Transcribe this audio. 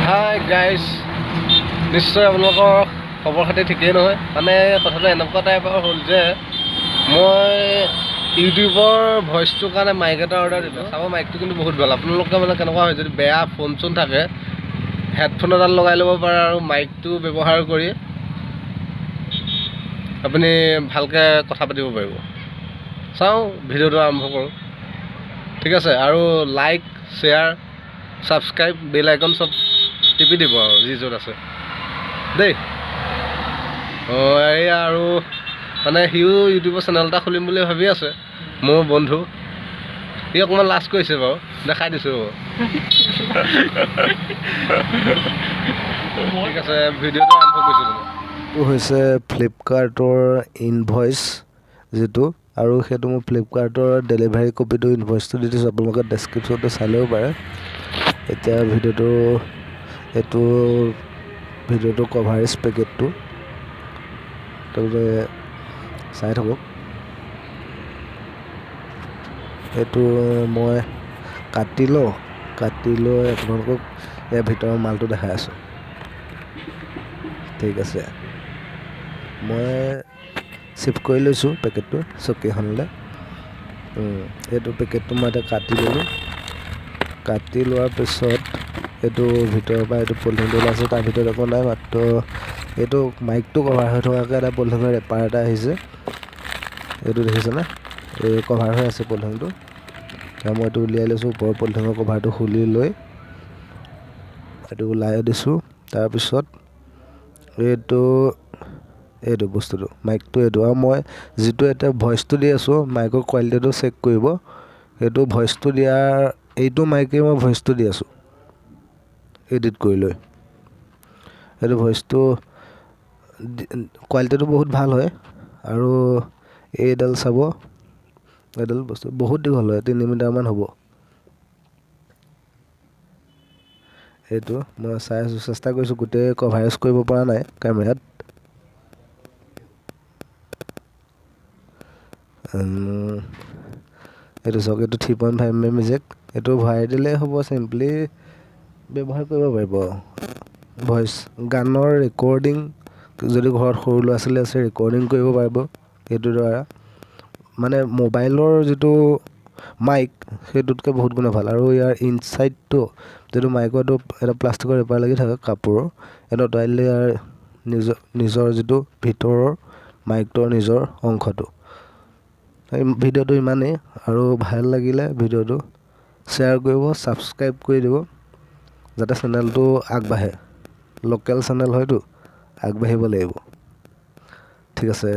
Hi guys, নিশ্চয় আপোনালোকৰ খবৰ খাতি ঠিকেই নহয়। মানে কথাটো এনেকুৱা টাইপৰ হ'ল যে মই ইউটিউবৰ ভইচটোৰ কাৰণে মাইক এটা অৰ্ডাৰ দিলোঁ। চাব মাইকটো কিন্তু বহুত ভাল। আপোনালোকে মানে কেনেকুৱা হয়, যদি বেয়া ফোন চোন থাকে হেডফোন এডাল লগাই ল'ব পাৰে আৰু মাইকটো ব্যৱহাৰ কৰি আপুনি ভালকৈ কথা পাতিব পাৰিব। চাওঁ ভিডিঅ'টো আৰম্ভ কৰোঁ, ঠিক আছে। আৰু লাইক, শ্বেয়াৰ, ছাবস্ক্ৰাইব, বেল আইকন চব টিপি দিব আৰু যি য'ত আছে দেই। এয়া আৰু মানে সিও ইউটিউবৰ চেনেল এটা খুলিম বুলি ভাবি আছে, মোৰ বন্ধু। সি অকণমান লাজ কৰিছে বাৰু, দেখাই দিছোঁ বাৰু। ঠিক আছে, ভিডিঅ'টো আৰম্ভ কৰিছোঁ। এইটো হৈছে ফ্লিপকাৰ্টৰ ইনভইচ যিটো, আৰু সেইটো মোৰ ফ্লিপকাৰ্টৰ ডেলিভাৰী কপিটো ইনভইচটো দি দিছোঁ। আপোনালোকে ডেছক্ৰিপশ্যনটো চাই ল'ব পাৰে। এতিয়া এইটো ভিডিঅ'টো কভাৰেজ পেকেটটো তাৰপিছত চাই থাকক। এইটো মই কাটি লৈ আপোনালোকক ইয়াৰ ভিতৰৰ মালটো দেখাই আছোঁ, ঠিক আছে। মই চিফ্ট কৰি লৈছোঁ পেকেটটো চকীখনলৈ। এইটো পেকেটটো মই এতিয়া কাটি লোৱাৰ পিছত এইটো ভিতৰৰ পৰা এইটো পলিথিনটো ওলাইছে। তাৰ ভিতৰত একো নাই, মাত্ৰ এইটো মাইকটো কভাৰ হৈ থকাকৈ এটা পলিথিনৰ ৰেপাৰ এটা আহিছে। এইটো দেখিছেনে? এই কভাৰ হৈ আছে পলিথিনটো। মই এইটো উলিয়াই লৈছোঁ, ওপৰৰ পলিথিনৰ কভাৰটো খুলি লৈ এইটো ওলাই দিছোঁ। তাৰপিছত এইটো বস্তুটো মাইকটো এইটো, আৰু মই যিটো এতিয়া ভইচটো দি আছোঁ মাইকৰ কোৱালিটিটো চেক কৰিব। এইটো ভইচটো দিয়াৰ এইটো মাইকেই মই ভইচটো দি আছোঁ এডিট কৰি লৈ। এইটো ভইচটো কোৱালিটিটো বহুত ভাল হয়। আৰু এইডাল চাব, এইডাল বস্তু বহুত দীঘল হয়, 3 মিটাৰমান হ'ব। এইটো মই চাই আছোঁ, চেষ্টা কৰিছোঁ, গোটেই কভাৰেজ কৰিব পৰা নাই কেমেৰাত। এইটো চাওক, এইটো 3.5 mm জেক। এইটো ভৰাই দিলেই হ'ব, চিম্পলি ব্যৱহাৰ কৰিব পাৰিব। ভইচ গানৰ ৰেকৰ্ডিং, যদি ঘৰত সৰু ল'ৰা ছোৱালী আছে ৰেকৰ্ডিং কৰিব পাৰিব এইটোৰ দ্বাৰা। মানে মোবাইলৰ যিটো মাইক সেইটোতকৈ বহুত গুণে ভাল। আৰু ইয়াৰ ইনচাইডটো যিটো মাইকৰটো এটা প্লাষ্টিকৰ ৰেপাৰ লাগি থাকে কাপোৰৰ, এইটো আঁতৰাই দিলে ইয়াৰ নিজৰ যিটো ভিতৰৰ মাইকটোৰ নিজৰ অংশটো। ভিডিঅ'টো ইমানেই, আৰু ভাল লাগিলে ভিডিঅ'টো শ্বেয়াৰ কৰিব, ছাবস্ক্ৰাইব কৰি দিব, যাতে চেনেলটো আগবাঢ়ে। লোকেল চেনেল হয়তো, আগবাঢ়িব লাগিব, ঠিক আছে।